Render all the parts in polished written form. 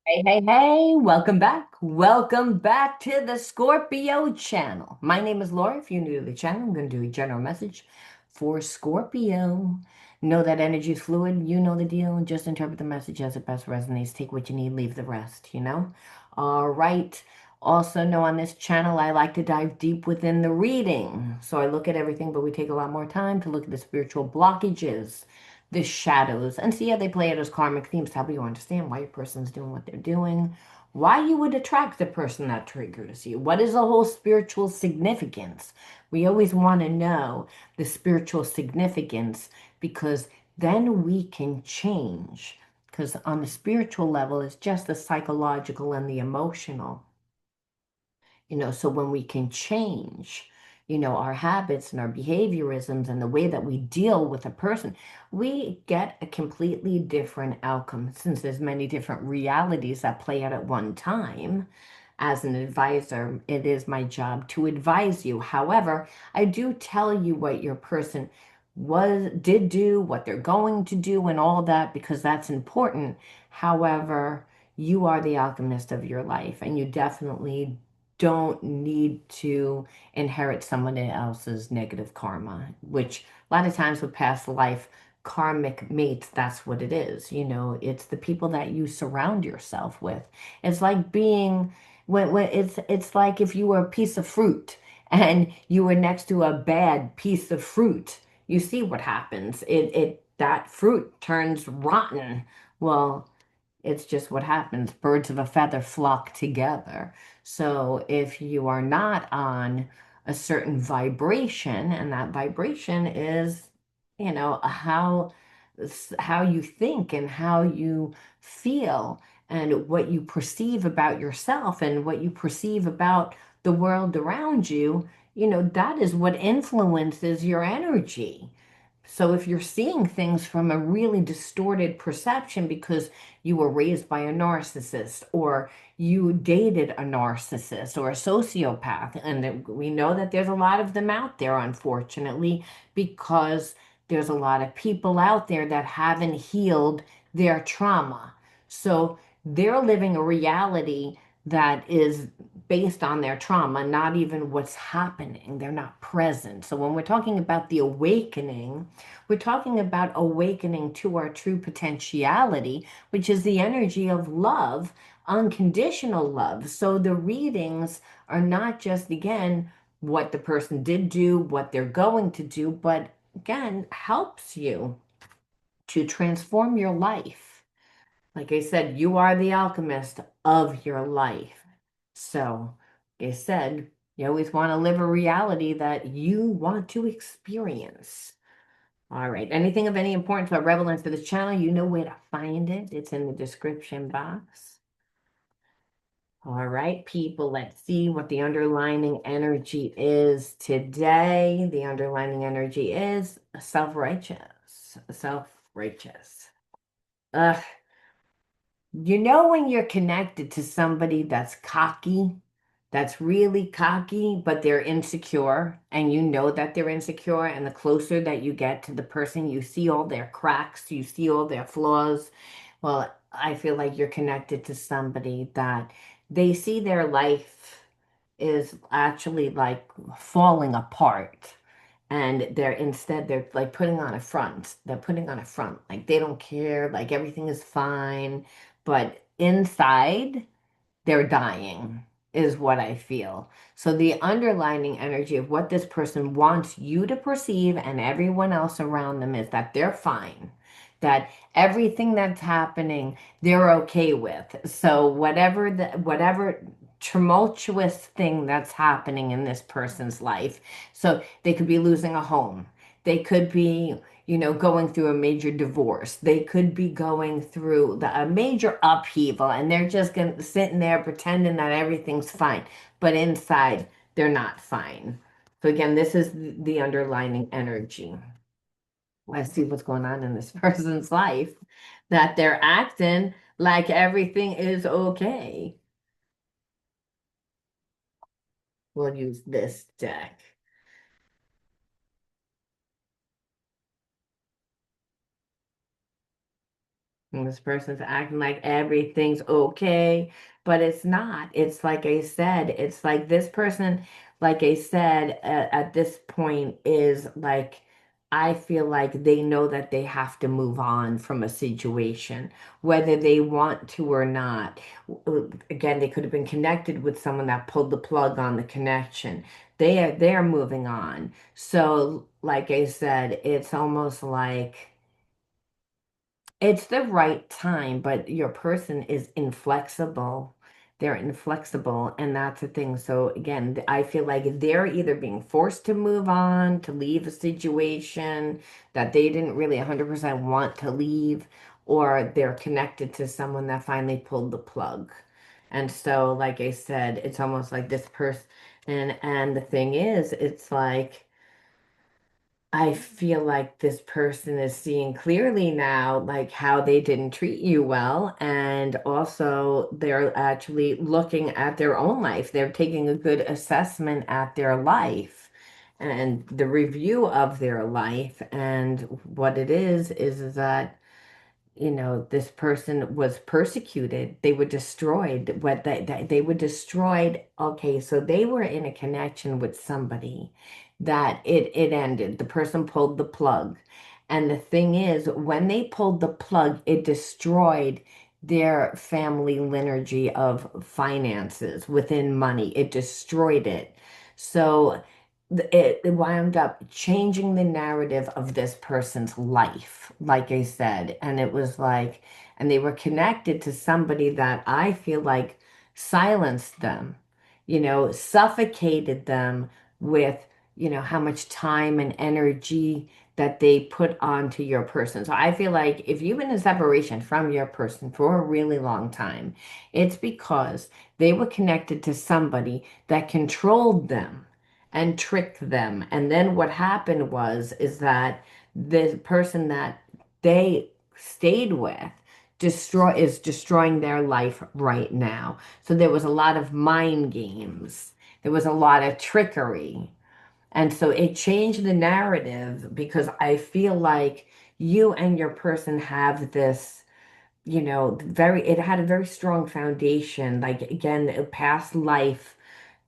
Hey, hey, hey, welcome back. Welcome back to the Scorpio channel. My name is Laura. If you're new to the channel, I'm going to do a general message for Scorpio. Know that energy is fluid. You know the deal. Just interpret the message as it best resonates. Take what you need, leave the rest. All right. Also, know on this channel, I like to dive deep within the reading. So I look at everything, but we take a lot more time to look at the spiritual blockages, the shadows, and see how they play out as karmic themes to help you understand why your person's doing what they're doing, why you would attract the person that triggers you, what is the whole spiritual significance. We always want to know the spiritual significance because then we can change. Because on the spiritual level, it's just the psychological and the emotional. So when we can change, our habits and our behaviorisms and the way that we deal with a person, we get a completely different outcome since there's many different realities that play out at one time. As an advisor, it is my job to advise you. However, I do tell you what your person did do, what they're going to do, and all that because that's important. However, you are the alchemist of your life, and you definitely don't need to inherit someone else's negative karma, which a lot of times with past life karmic mates, that's what it is. It's the people that you surround yourself with. It's like being when it's like if you were a piece of fruit and you were next to a bad piece of fruit, you see what happens. It that fruit turns rotten. Well, it's just what happens. Birds of a feather flock together. So if you are not on a certain vibration, and that vibration is, how you think and how you feel and what you perceive about yourself and what you perceive about the world around you, that is what influences your energy. So if you're seeing things from a really distorted perception because you were raised by a narcissist or you dated a narcissist or a sociopath, and we know that there's a lot of them out there, unfortunately, because there's a lot of people out there that haven't healed their trauma. So they're living a reality that is based on their trauma, not even what's happening. They're not present. So when we're talking about the awakening, we're talking about awakening to our true potentiality, which is the energy of love, unconditional love. So the readings are not just, again, what the person did do, what they're going to do, but again, helps you to transform your life. Like I said, you are the alchemist of your life. So, like I said, you always want to live a reality that you want to experience. All right. Anything of any importance about relevance for this channel, you know where to find it. It's in the description box. All right, people, let's see what the underlining energy is today. The underlining energy is self-righteous. Self-righteous. Ugh. When you're connected to somebody that's cocky, that's really cocky, but they're insecure, and you know that they're insecure, and the closer that you get to the person, you see all their cracks, you see all their flaws. Well, I feel like you're connected to somebody that they see their life is actually like falling apart. And they're like putting on a front. They're putting on a front. Like they don't care, like everything is fine. But inside, they're dying, is what I feel. So the underlining energy of what this person wants you to perceive and everyone else around them is that they're fine, that everything that's happening, they're okay with. So whatever tumultuous thing that's happening in this person's life. So they could be losing a home. They could be going through a major divorce. They could be going through a major upheaval, and they're just sitting there pretending that everything's fine. But inside, they're not fine. So again, this is the underlining energy. Let's see what's going on in this person's life that they're acting like everything is okay. We'll use this deck. And this person's acting like everything's okay, but it's not. It's like I said, it's like this person, like I said, at this point is like, I feel like they know that they have to move on from a situation, whether they want to or not. Again, they could have been connected with someone that pulled the plug on the connection. They're moving on. So, like I said, it's almost like it's the right time, but your person is inflexible. They're inflexible, and that's the thing. So again, I feel like they're either being forced to move on, to leave a situation that they didn't really 100% want to leave, or they're connected to someone that finally pulled the plug. And so, like I said, it's almost like this person, and the thing is, it's like I feel like this person is seeing clearly now, like how they didn't treat you well. And also, they're actually looking at their own life. They're taking a good assessment at their life and the review of their life. And what it is that this person was persecuted. They were destroyed. What they were destroyed. Okay, so they were in a connection with somebody that it ended. The person pulled the plug. And the thing is, when they pulled the plug, it destroyed their family lineage of finances within money. It destroyed it. So it wound up changing the narrative of this person's life, like I said. And it was like, and they were connected to somebody that I feel like silenced them, suffocated them with, how much time and energy that they put onto your person. So I feel like if you've been in separation from your person for a really long time, it's because they were connected to somebody that controlled them and tricked them. And then what happened is that the person that they stayed with is destroying their life right now. So there was a lot of mind games. There was a lot of trickery. And so it changed the narrative because I feel like you and your person have this, it had a very strong foundation, like again, a past life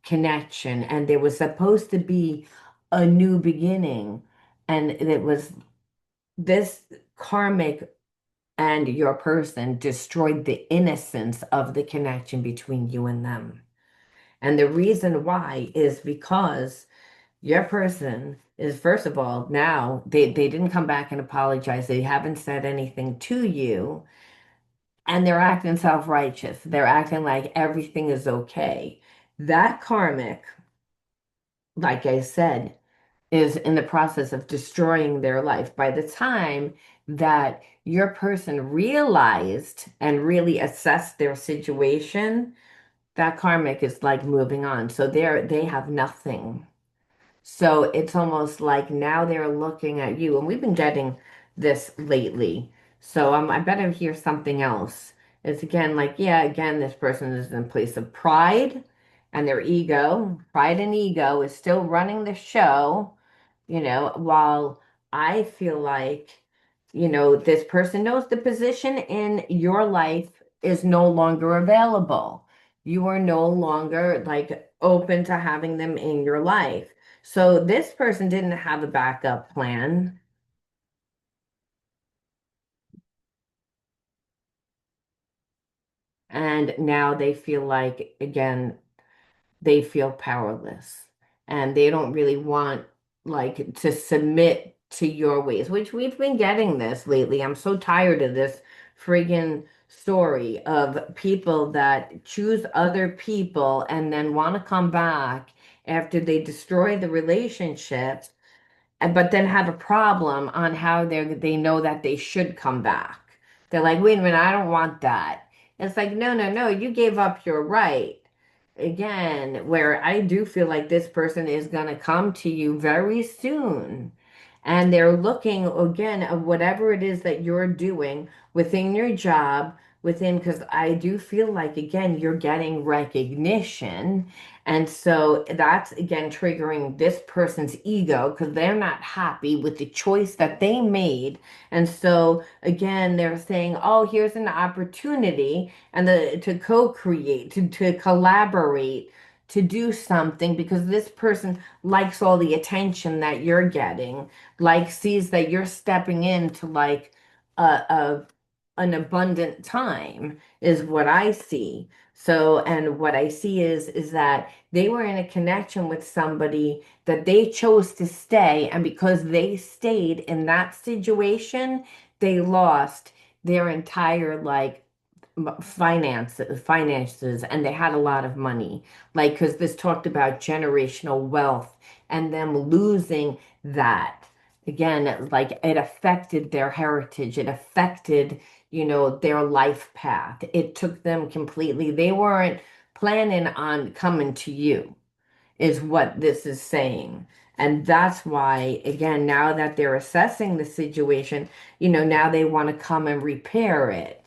connection, and there was supposed to be a new beginning, and it was this karmic and your person destroyed the innocence of the connection between you and them. And the reason why is because your person is, first of all, now they didn't come back and apologize. They haven't said anything to you, and they're acting self-righteous. They're acting like everything is okay. That karmic, like I said, is in the process of destroying their life. By the time that your person realized and really assessed their situation, that karmic is like moving on. So they have nothing. So it's almost like now they're looking at you, and we've been getting this lately. So I better hear something else. It's again like, yeah, again, this person is in a place of pride and their ego. Pride and ego is still running the show, while I feel like, this person knows the position in your life is no longer available. You are no longer like open to having them in your life. So this person didn't have a backup plan, and now they feel like, again, they feel powerless and they don't really want like to submit to your ways, which we've been getting this lately. I'm so tired of this friggin' story of people that choose other people and then want to come back after they destroy the relationship, but then have a problem on how they know that they should come back. They're like, wait a minute, I don't want that. It's like, no, no, no, you gave up your right. Again, where I do feel like this person is going to come to you very soon. And they're looking again at whatever it is that you're doing within your job, within, because I do feel like, again, you're getting recognition. And so that's, again, triggering this person's ego because they're not happy with the choice that they made. And so, again, they're saying, oh, here's an opportunity and to co-create, to collaborate, to do something because this person likes all the attention that you're getting, like sees that you're stepping into like a an abundant time is what I see. So, and what I see is that they were in a connection with somebody that they chose to stay, and because they stayed in that situation, they lost their entire like finances, and they had a lot of money, like because this talked about generational wealth and them losing that. Again, like it affected their heritage, it affected, their life path. It took them completely. They weren't planning on coming to you, is what this is saying. And that's why, again, now that they're assessing the situation, now they want to come and repair it.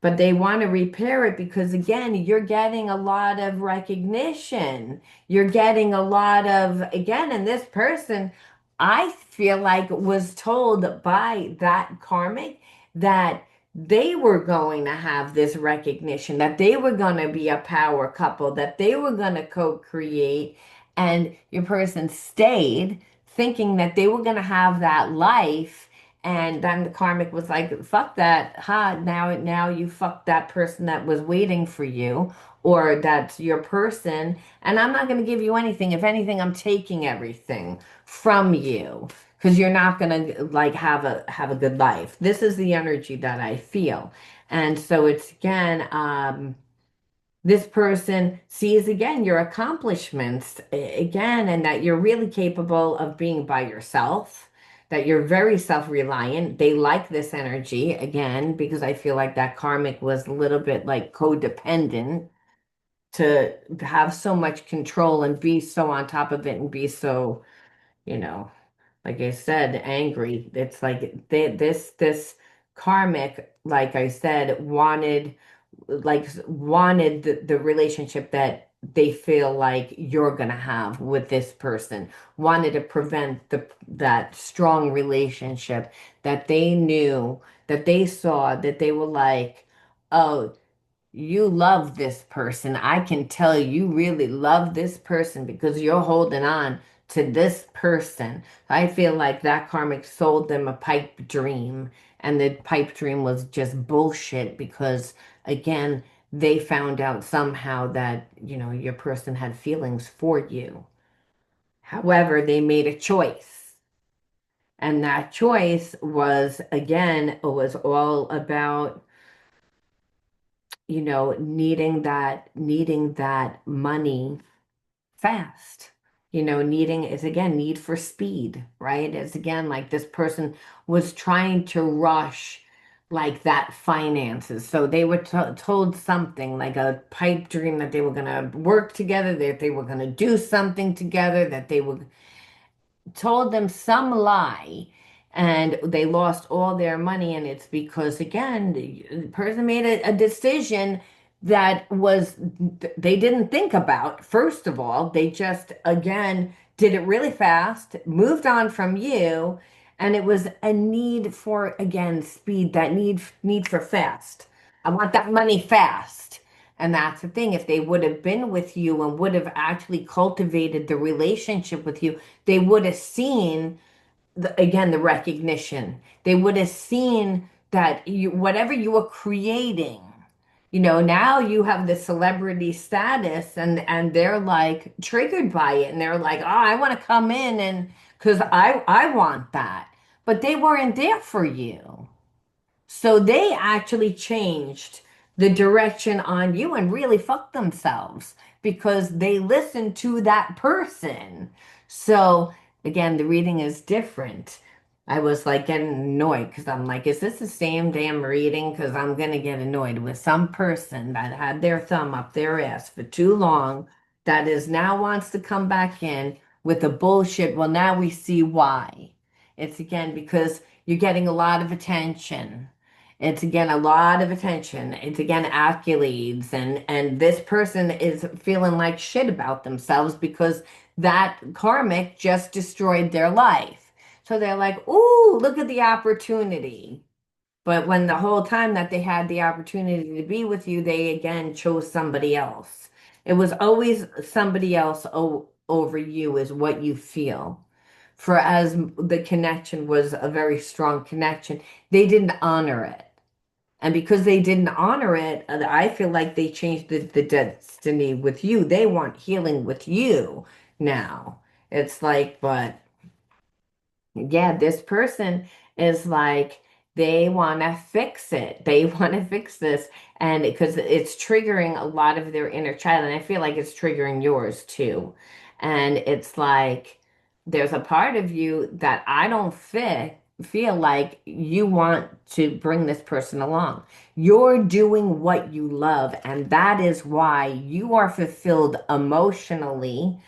But they want to repair it because, again, you're getting a lot of recognition. You're getting a lot of, again, and this person, I feel like, was told by that karmic that they were going to have this recognition, that they were going to be a power couple, that they were going to co-create. And your person stayed thinking that they were going to have that life, and then the karmic was like, fuck that. Ha, now you fucked that person that was waiting for you, or that's your person, and I'm not going to give you anything. If anything, I'm taking everything from you because you're not going to like have a good life. This is the energy that I feel. And so it's, again, this person sees, again, your accomplishments, again, and that you're really capable of being by yourself, that you're very self-reliant. They like this energy, again, because I feel like that karmic was a little bit like codependent, to have so much control and be so on top of it and be so, you know, like I said, angry. It's like this karmic, like I said, wanted the relationship that they feel like you're gonna have with this person, wanted to prevent that strong relationship that they knew, that they saw, that they were like, oh, you love this person. I can tell you really love this person because you're holding on to this person. I feel like that karmic sold them a pipe dream, and the pipe dream was just bullshit because, again, they found out somehow that, your person had feelings for you. However, they made a choice. And that choice was, again, it was all about, needing that money fast. Needing is, again, need for speed, right? It's, again, like this person was trying to rush like that finances. So they were told something like a pipe dream that they were going to work together, that they were going to do something together, that they were told them some lie, and they lost all their money. And it's because, again, the person made a decision that was, they didn't think about. First of all, they just, again, did it really fast, moved on from you, and it was a need for, again, speed, that need for fast. I want that money fast. And that's the thing. If they would have been with you and would have actually cultivated the relationship with you, they would have seen, again, the recognition. They would have seen that whatever you were creating, now you have the celebrity status, and they're like triggered by it, and they're like, oh, I want to come in, and because I want that. But they weren't there for you. So they actually changed the direction on you and really fucked themselves because they listened to that person. So, again, the reading is different. I was like getting annoyed because I'm like, is this the same damn reading? Because I'm going to get annoyed with some person that had their thumb up their ass for too long, that is now wants to come back in with the bullshit. Well, now we see why. It's, again, because you're getting a lot of attention, It's again a lot of attention. It's again accolades, and this person is feeling like shit about themselves because that karmic just destroyed their life. So they're like, "Ooh, look at the opportunity." But when the whole time that they had the opportunity to be with you, they again chose somebody else. It was always somebody else over you, is what you feel. For as the connection was a very strong connection, they didn't honor it. And because they didn't honor it, I feel like they changed the destiny with you. They want healing with you now. It's like, but yeah, this person is like, they want to fix it. They want to fix this. And because it's triggering a lot of their inner child. And I feel like it's triggering yours too. And it's like, there's a part of you that I don't feel like you want to bring this person along. You're doing what you love. And that is why you are fulfilled emotionally,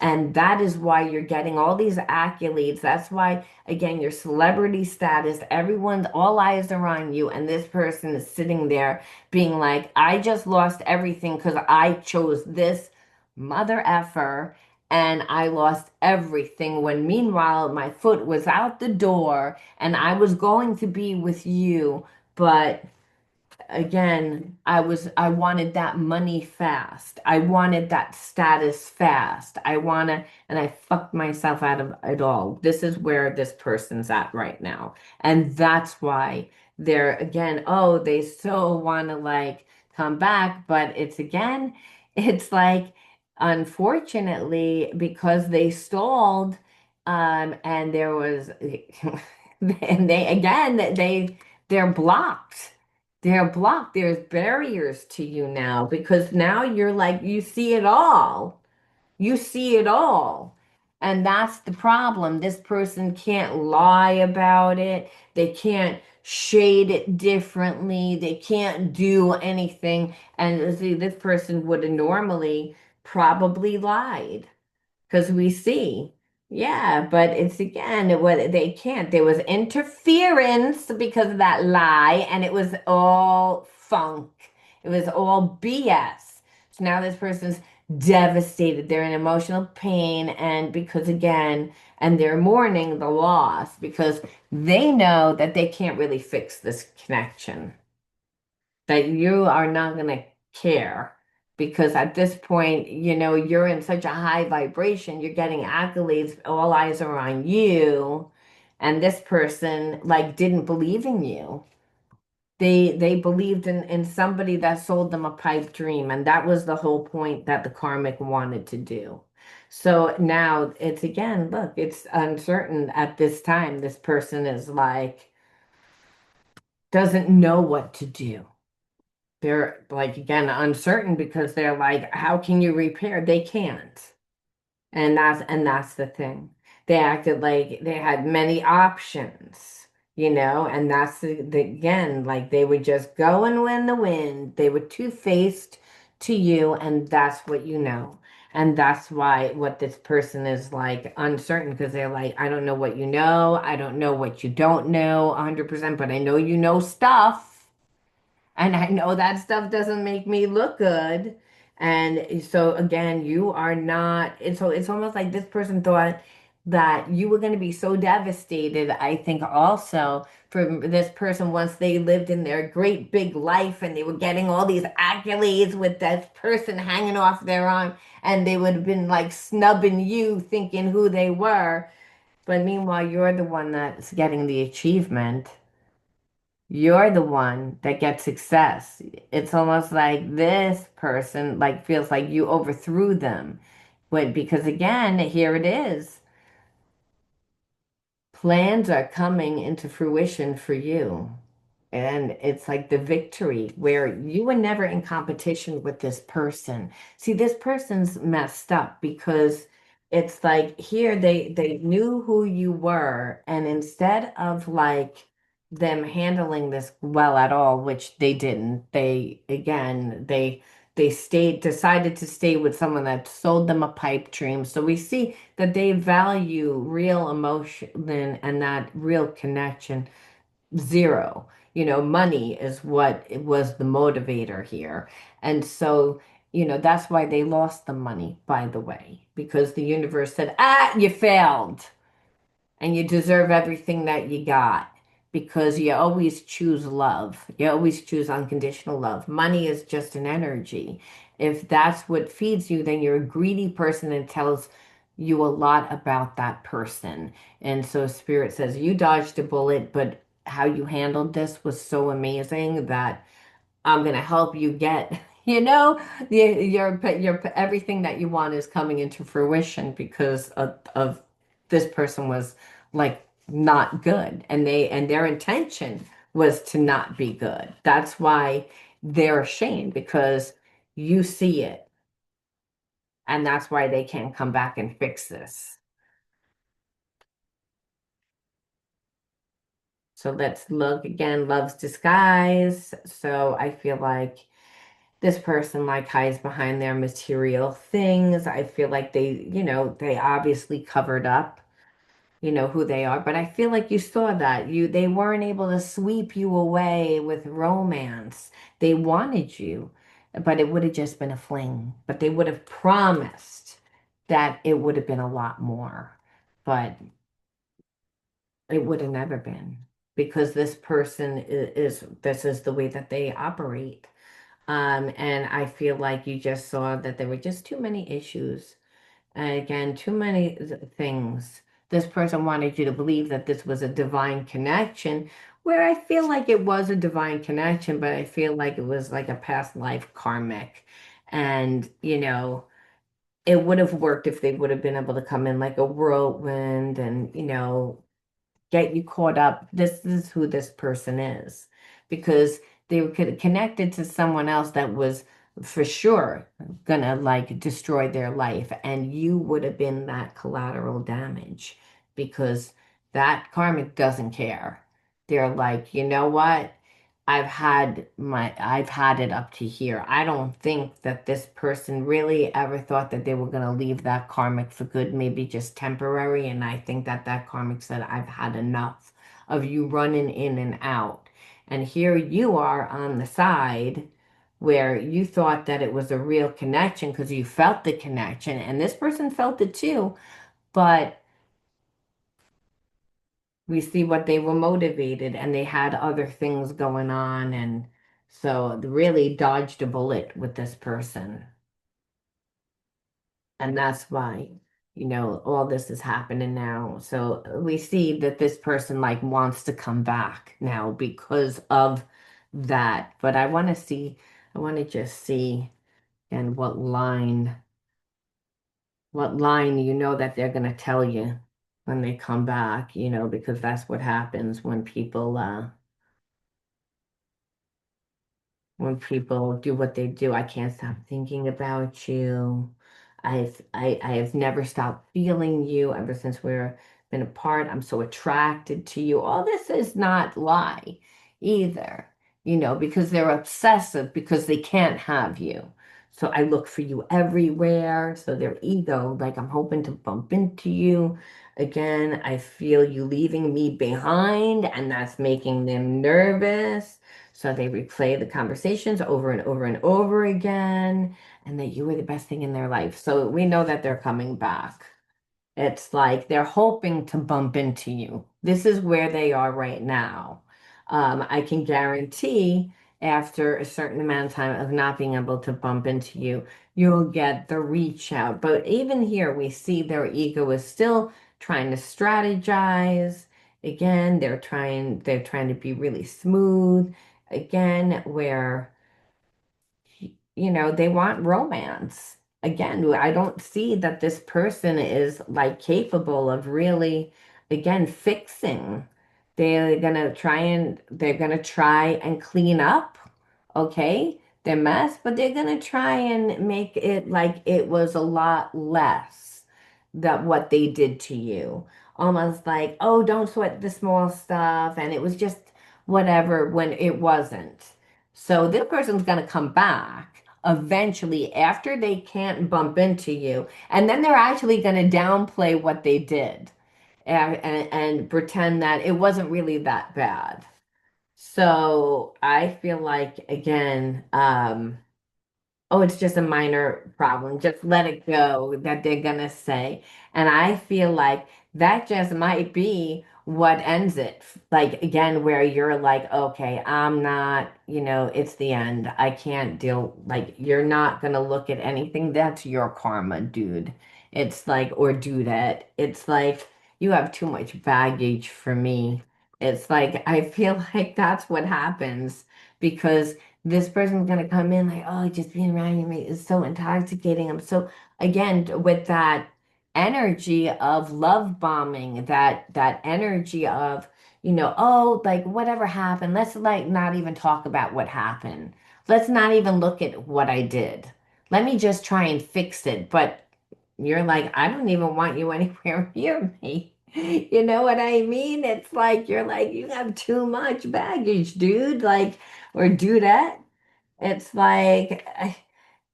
and that is why you're getting all these accolades. That's why, again, your celebrity status, everyone, all eyes are on you. And this person is sitting there being like, I just lost everything because I chose this mother effer and I lost everything. When meanwhile, my foot was out the door and I was going to be with you. But again, I wanted that money fast. I wanted that status fast. And I fucked myself out of it all. This is where this person's at right now. And that's why they're again, oh, they so want to like come back, but it's again, it's like unfortunately because they stalled, and there was and they again they're blocked. They're blocked. There's barriers to you now because now you're like, you see it all. You see it all. And that's the problem. This person can't lie about it. They can't shade it differently. They can't do anything. And see, this person would have normally probably lied. Because we see, yeah, but it's again, what they can't. There was interference because of that lie, and it was all funk. It was all BS. So now this person's devastated. They're in emotional pain, and because again, and they're mourning the loss because they know that they can't really fix this connection, that you are not going to care because at this point, you're in such a high vibration, you're getting accolades, all eyes are on you, and this person like didn't believe in you. They believed in somebody that sold them a pipe dream, and that was the whole point that the karmic wanted to do. So now it's again, look, it's uncertain at this time. This person is like, doesn't know what to do. They're like again uncertain because they're like, how can you repair? They can't. And that's the thing. They acted like they had many options, and that's again, like they would just go and win the wind. They were two-faced to you, and that's what you know. And that's why what this person is like uncertain because they're like, I don't know what you know. I don't know what you don't know 100%, but I know you know stuff. And I know that stuff doesn't make me look good. And so again, you are not, and so it's almost like this person thought that you were going to be so devastated. I think also for this person, once they lived in their great big life and they were getting all these accolades with that person hanging off their arm, and they would have been like snubbing you, thinking who they were. But meanwhile, you're the one that's getting the achievement. You're the one that gets success. It's almost like this person like feels like you overthrew them. But because again, here it is. Plans are coming into fruition for you. And it's like the victory where you were never in competition with this person. See, this person's messed up because it's like here they knew who you were, and instead of like them handling this well at all, which they didn't, they again they decided to stay with someone that sold them a pipe dream. So we see that they value real emotion and that real connection zero. money is what it was the motivator here. And so, that's why they lost the money, by the way, because the universe said, you failed and you deserve everything that you got because you always choose love. You always choose unconditional love. Money is just an energy. If that's what feeds you, then you're a greedy person and tells you a lot about that person. And so Spirit says you dodged a bullet, but how you handled this was so amazing that I'm gonna help you get, your everything that you want is coming into fruition because of this person was like not good, and their intention was to not be good. That's why they're ashamed because you see it, and that's why they can't come back and fix this. So let's look again, love's disguise. So I feel like this person like hides behind their material things. I feel like they obviously covered up, who they are, but I feel like you saw that. They weren't able to sweep you away with romance. They wanted you, but it would have just been a fling. But they would have promised that it would have been a lot more. But it would have never been because this person this is the way that they operate. And I feel like you just saw that there were just too many issues. And again, too many things. This person wanted you to believe that this was a divine connection, where I feel like it was a divine connection, but I feel like it was like a past life karmic. And, it would have worked if they would have been able to come in like a whirlwind and, get you caught up. This is who this person is because they were connected to someone else that was for sure gonna like destroy their life, and you would have been that collateral damage because that karmic doesn't care. They're like, you know what? I've had it up to here. I don't think that this person really ever thought that they were going to leave that karmic for good, maybe just temporary. And I think that that karmic said, I've had enough of you running in and out. And here you are on the side where you thought that it was a real connection because you felt the connection, and this person felt it too. But we see what they were motivated and they had other things going on, and so they really dodged a bullet with this person. And that's why, all this is happening now. So we see that this person like wants to come back now because of that. But I want to just see and what line that they're going to tell you when they come back, because that's what happens when people do what they do. I can't stop thinking about you. I have never stopped feeling you ever since we've been apart. I'm so attracted to you. All this is not lie either, because they're obsessive because they can't have you. So I look for you everywhere. So their ego, like I'm hoping to bump into you. Again, I feel you leaving me behind, and that's making them nervous. So they replay the conversations over and over and over again, and that you were the best thing in their life. So we know that they're coming back. It's like they're hoping to bump into you. This is where they are right now. I can guarantee after a certain amount of time of not being able to bump into you, you'll get the reach out. But even here, we see their ego is still trying to strategize. Again, they're trying to be really smooth. Again, where they want romance. Again, I don't see that this person is like capable of really, again, fixing. They're gonna try and clean up, okay, their mess, but they're gonna try and make it like it was a lot less that what they did to you. Almost like, oh, don't sweat the small stuff, and it was just whatever when it wasn't. So this person's going to come back eventually after they can't bump into you. And then they're actually going to downplay what they did and pretend that it wasn't really that bad. So I feel like again, oh, it's just a minor problem. Just let it go, that they're gonna say. And I feel like that just might be what ends it. Like, again, where you're like, okay, I'm not, it's the end. I can't deal, like, you're not gonna look at anything. That's your karma, dude. It's like, or dudette. It's like, you have too much baggage for me. It's like, I feel like that's what happens because this person's gonna come in like, oh, just being around me is so intoxicating. I'm so, again, with that energy of love bombing, that energy of, oh, like whatever happened, let's like not even talk about what happened. Let's not even look at what I did. Let me just try and fix it. But you're like, I don't even want you anywhere near me. You know what I mean? It's like you're like, you have too much baggage, dude. Like, or do that. It's like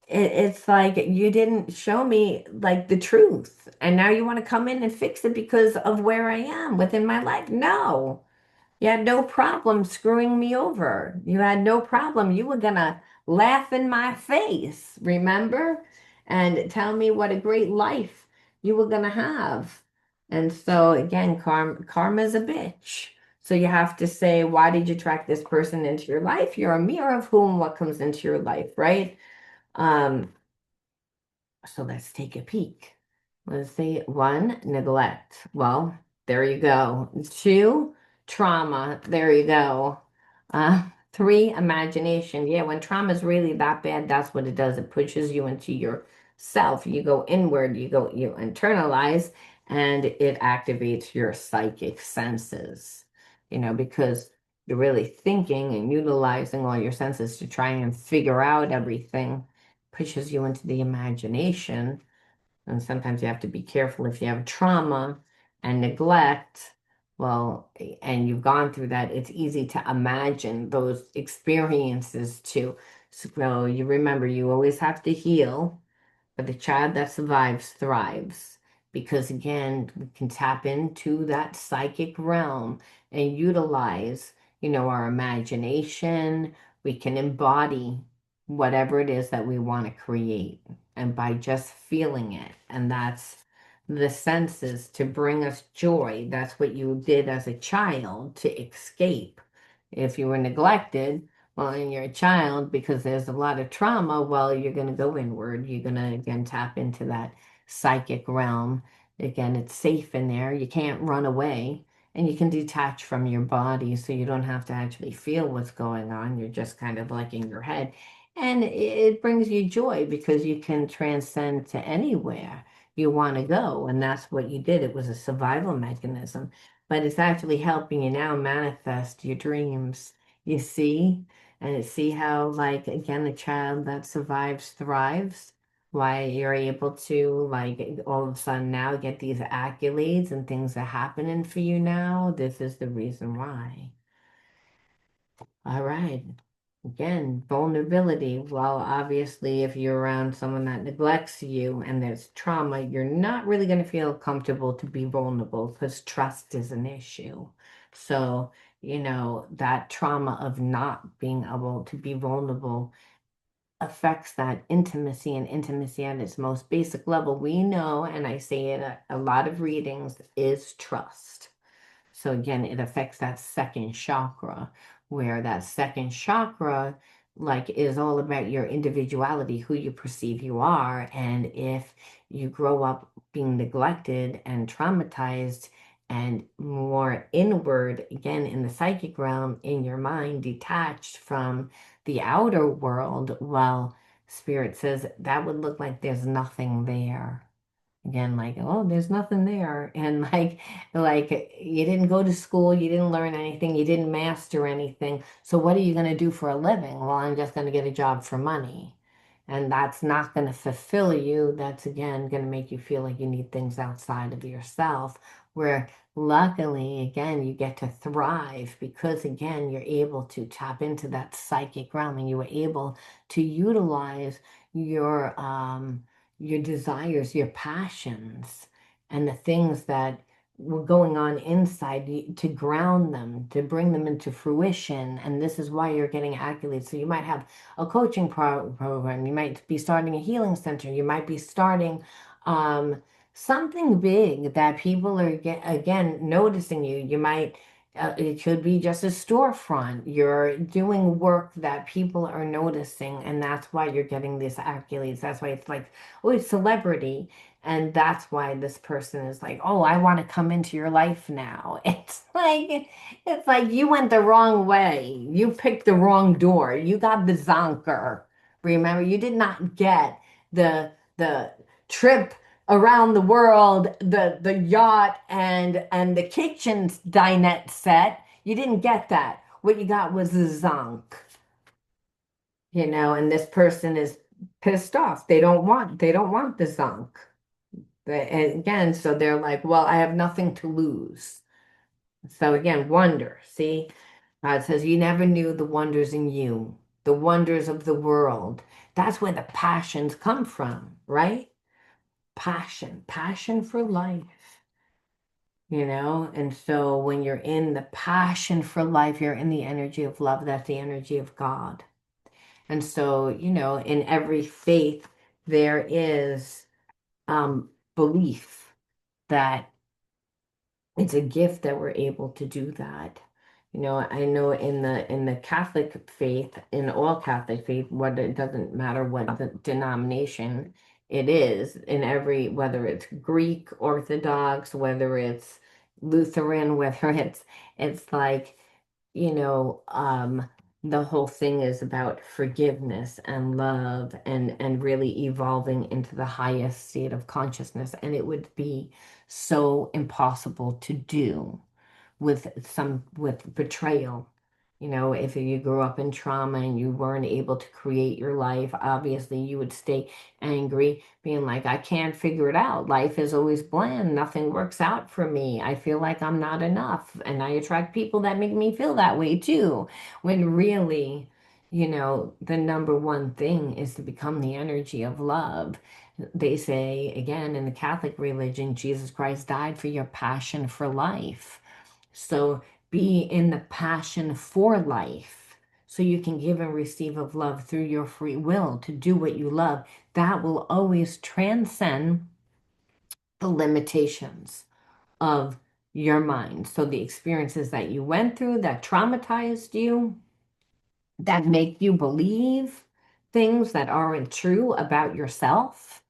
it's like you didn't show me like the truth, and now you want to come in and fix it because of where I am within my life. No. You had no problem screwing me over. You had no problem. You were gonna laugh in my face, remember? And tell me what a great life you were gonna have. And so again, karma's a bitch. So you have to say, why did you attract this person into your life? You're a mirror of whom what comes into your life, right? Um, so let's take a peek. Let's see. One, neglect. Well, there you go. Two, trauma. There you go. Three, imagination. Yeah, when trauma is really that bad, that's what it does. It pushes you into yourself. You go inward, you internalize, and it activates your psychic senses, because you're really thinking and utilizing all your senses to try and figure out everything pushes you into the imagination. And sometimes you have to be careful if you have trauma and neglect. Well, and you've gone through that, it's easy to imagine those experiences too. So you remember, you always have to heal, but the child that survives thrives. Because again, we can tap into that psychic realm and utilize, our imagination. We can embody whatever it is that we want to create. And by just feeling it, and that's the senses to bring us joy. That's what you did as a child to escape. If you were neglected, well, and you're a child, because there's a lot of trauma, well, you're going to go inward. You're going to, again, tap into that psychic realm. Again, it's safe in there. You can't run away, and you can detach from your body so you don't have to actually feel what's going on. You're just kind of like in your head. And it brings you joy because you can transcend to anywhere you want to go. And that's what you did. It was a survival mechanism, but it's actually helping you now manifest your dreams. You see? And see how, like, again, the child that survives thrives. Why you're able to, like, all of a sudden now get these accolades and things are happening for you now. This is the reason why. All right. Again, vulnerability. Well, obviously, if you're around someone that neglects you and there's trauma, you're not really going to feel comfortable to be vulnerable because trust is an issue. So, that trauma of not being able to be vulnerable affects that intimacy, and intimacy at its most basic level. We know, and I say it a lot of readings, is trust. So again, it affects that second chakra, where that second chakra, like, is all about your individuality, who you perceive you are. And if you grow up being neglected and traumatized and more inward, again, in the psychic realm, in your mind, detached from the outer world, well, Spirit says that would look like there's nothing there. Again, like, oh, there's nothing there. And like you didn't go to school, you didn't learn anything, you didn't master anything. So what are you going to do for a living? Well, I'm just going to get a job for money. And that's not going to fulfill you. That's again going to make you feel like you need things outside of yourself, where luckily, again, you get to thrive because again, you're able to tap into that psychic realm and you were able to utilize your desires, your passions, and the things that were going on inside to ground them, to bring them into fruition. And this is why you're getting accolades. So you might have a coaching program, you might be starting a healing center, you might be starting um, something big that people are again noticing you. You might. It could be just a storefront. You're doing work that people are noticing, and that's why you're getting these accolades. That's why it's like, oh, it's celebrity. And that's why this person is like, oh, I want to come into your life now. It's like you went the wrong way. You picked the wrong door. You got the zonker. Remember, you did not get the trip around the world, the yacht and the kitchen dinette set. You didn't get that. What you got was the zonk, and this person is pissed off. They don't want the zonk. And again, so they're like, well, I have nothing to lose. So again, wonder. See, God says, you never knew the wonders in you, the wonders of the world. That's where the passions come from, right? Passion for life. And so when you're in the passion for life, you're in the energy of love. That's the energy of God. And so, in every faith, there is belief that it's a gift that we're able to do that. I know in the Catholic faith, in all Catholic faith, what it doesn't matter what the denomination it is, in every whether it's Greek Orthodox, whether it's Lutheran, whether it's like you know, um, the whole thing is about forgiveness and love and really evolving into the highest state of consciousness. And it would be so impossible to do with betrayal. If you grew up in trauma and you weren't able to create your life, obviously you would stay angry, being like, I can't figure it out. Life is always bland. Nothing works out for me. I feel like I'm not enough. And I attract people that make me feel that way too. When really, the number one thing is to become the energy of love. They say, again, in the Catholic religion, Jesus Christ died for your passion for life. So be in the passion for life so you can give and receive of love through your free will to do what you love. That will always transcend the limitations of your mind. So the experiences that you went through that traumatized you, that make you believe things that aren't true about yourself.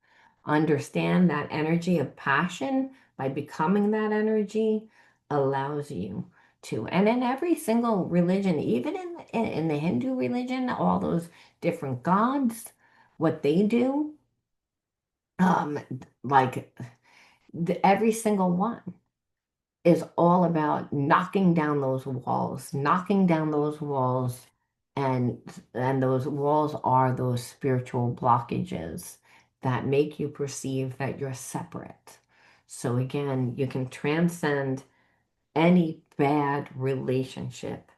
Understand that energy of passion by becoming that energy allows you to. And in every single religion, even in the Hindu religion, all those different gods, what they do, um, like every single one is all about knocking down those walls, and those walls are those spiritual blockages that make you perceive that you're separate. So again, you can transcend any bad relationship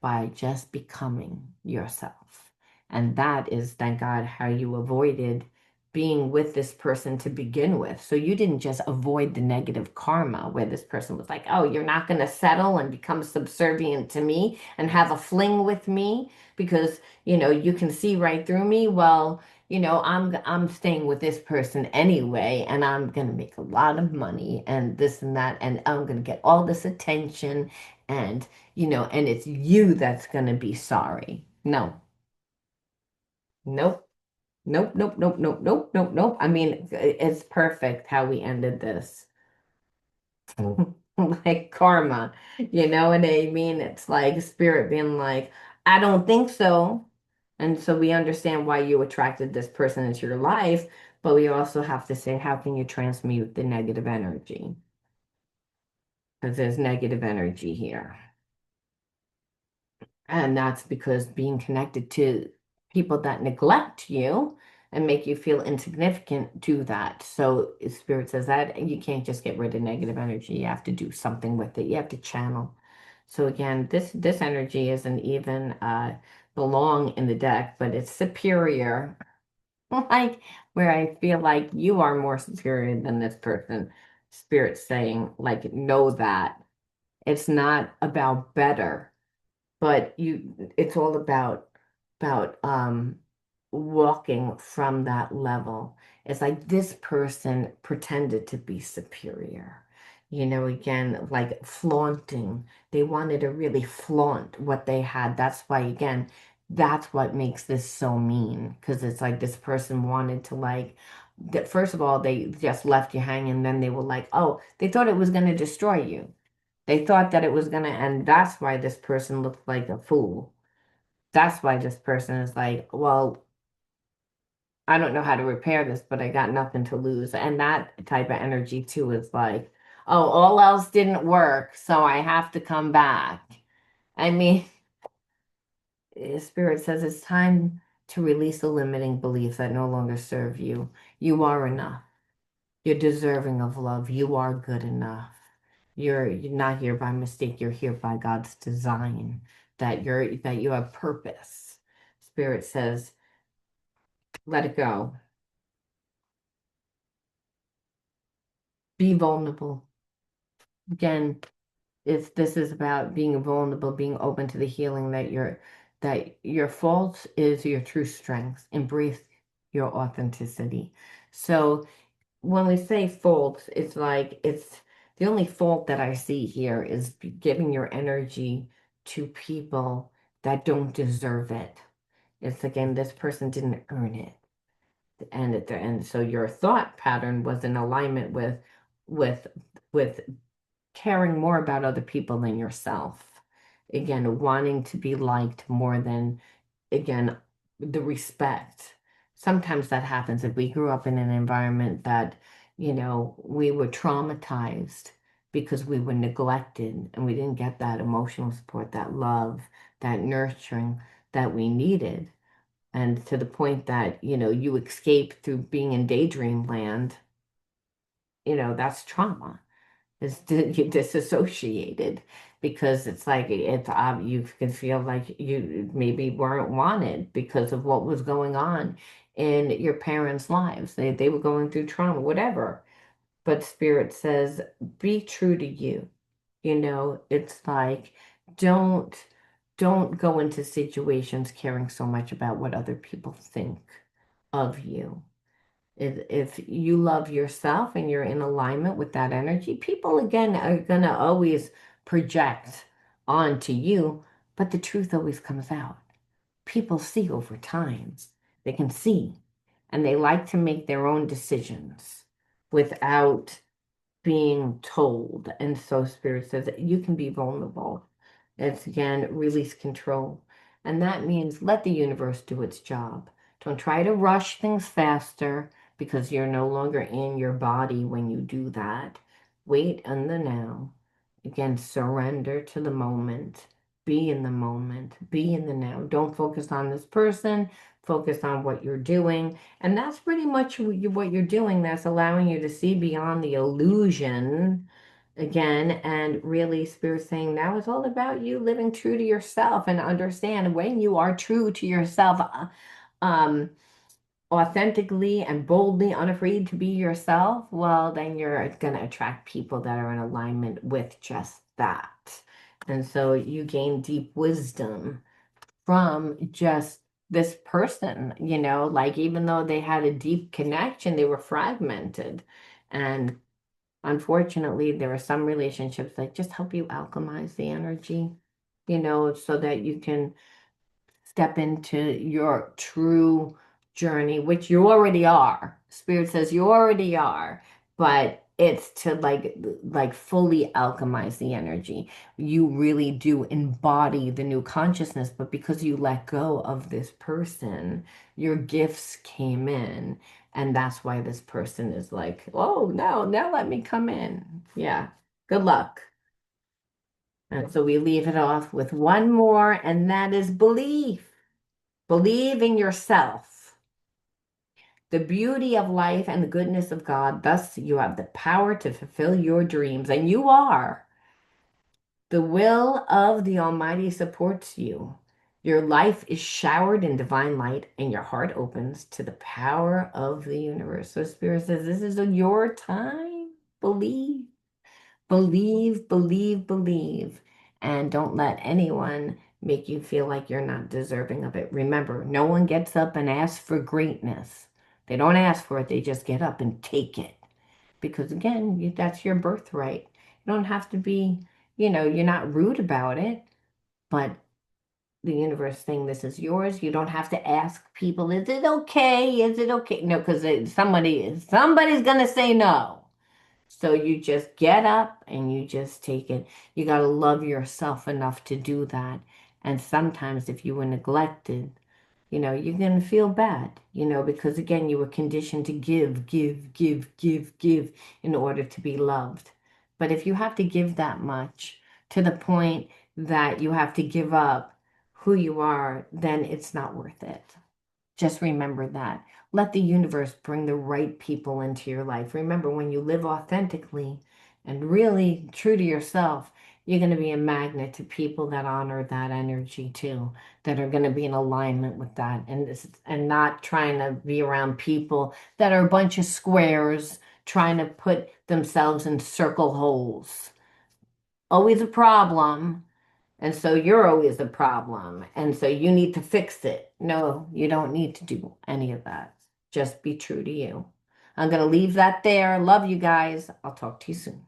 by just becoming yourself. And that is, thank God, how you avoided being with this person to begin with. So you didn't just avoid the negative karma where this person was like, oh, you're not going to settle and become subservient to me and have a fling with me because, you can see right through me. Well, I'm staying with this person anyway, and I'm gonna make a lot of money and this and that, and I'm gonna get all this attention, and and it's you that's gonna be sorry. No, nope, nope, nope, nope, nope, nope, nope, nope. I mean, it's perfect how we ended this. Like karma, you know what I mean? It's like spirit being like, I don't think so. And so we understand why you attracted this person into your life, but we also have to say, how can you transmute the negative energy? Because there's negative energy here. And that's because being connected to people that neglect you and make you feel insignificant do that. So Spirit says that you can't just get rid of negative energy. You have to do something with it. You have to channel. So again, this energy isn't even belong in the deck, but it's superior. Like where I feel like you are more superior than this person. Spirit saying, like, know that it's not about better, but it's all about walking from that level. It's like this person pretended to be superior, again, like flaunting. They wanted to really flaunt what they had. That's why, again, that's what makes this so mean, because it's like this person wanted to, like, that first of all, they just left you hanging, then they were like, oh, they thought it was going to destroy you. They thought that it was going to end. That's why this person looked like a fool. That's why this person is like, well, I don't know how to repair this, but I got nothing to lose. And that type of energy too is like, oh, all else didn't work, so I have to come back. I mean, Spirit says it's time to release the limiting beliefs that no longer serve you. You are enough. You're deserving of love. You are good enough. You're not here by mistake. You're here by God's design. That you have purpose. Spirit says, let it go. Be vulnerable. Again, if this is about being vulnerable, being open to the healing that your fault is your true strength. Embrace your authenticity. So when we say fault, it's like it's the only fault that I see here is giving your energy to people that don't deserve it. It's again, this person didn't earn it. And at the end, so your thought pattern was in alignment with with caring more about other people than yourself. Again, wanting to be liked more than, again, the respect. Sometimes that happens if we grew up in an environment that, we were traumatized because we were neglected and we didn't get that emotional support, that love, that nurturing that we needed. And to the point that, you escape through being in daydream land, that's trauma. You disassociated because it's like you can feel like you maybe weren't wanted because of what was going on in your parents' lives. They were going through trauma, whatever. But Spirit says, be true to you. It's like don't don't go into situations caring so much about what other people think of you. If you love yourself and you're in alignment with that energy, people again are gonna always project onto you, but the truth always comes out. People see over time. They can see, and they like to make their own decisions without being told. And so Spirit says that you can be vulnerable. It's again, release control. And that means let the universe do its job. Don't try to rush things faster because you're no longer in your body when you do that. Wait in the now. Again, surrender to the moment. Be in the moment. Be in the now. Don't focus on this person. Focus on what you're doing. And that's pretty much what you're doing. That's allowing you to see beyond the illusion again. And really, Spirit saying now it's all about you living true to yourself and understand when you are true to yourself, um, authentically and boldly, unafraid to be yourself, well, then you're going to attract people that are in alignment with just that. And so you gain deep wisdom from just this person, like even though they had a deep connection, they were fragmented. And unfortunately, there are some relationships that just help you alchemize the energy, so that you can step into your true journey, which you already are. Spirit says you already are, but it's to like fully alchemize the energy. You really do embody the new consciousness, but because you let go of this person, your gifts came in. And that's why this person is like, oh, no, now let me come in. Yeah. Good luck. And so we leave it off with one more, and that is belief. Believe in yourself, the beauty of life and the goodness of God. Thus, you have the power to fulfill your dreams, and you are. The will of the Almighty supports you. Your life is showered in divine light, and your heart opens to the power of the universe. So, Spirit says, this is your time. believe, believe, believe, believe. And don't let anyone make you feel like you're not deserving of it. Remember, no one gets up and asks for greatness. They don't ask for it, they just get up and take it. Because again, that's your birthright. You don't have to be, you're not rude about it, but the universe saying this is yours. You don't have to ask people, is it okay? Is it okay? No, because somebody's gonna say no. So you just get up and you just take it. You got to love yourself enough to do that. And sometimes if you were neglected, you're going to feel bad, because again, you were conditioned to give, give, give, give, give in order to be loved. But if you have to give that much to the point that you have to give up who you are, then it's not worth it. Just remember that. Let the universe bring the right people into your life. Remember, when you live authentically and really true to yourself, you're going to be a magnet to people that honor that energy too, that are going to be in alignment with that, and not trying to be around people that are a bunch of squares trying to put themselves in circle holes. Always a problem. And so you're always a problem. And so you need to fix it. No, you don't need to do any of that. Just be true to you. I'm going to leave that there. Love you guys. I'll talk to you soon.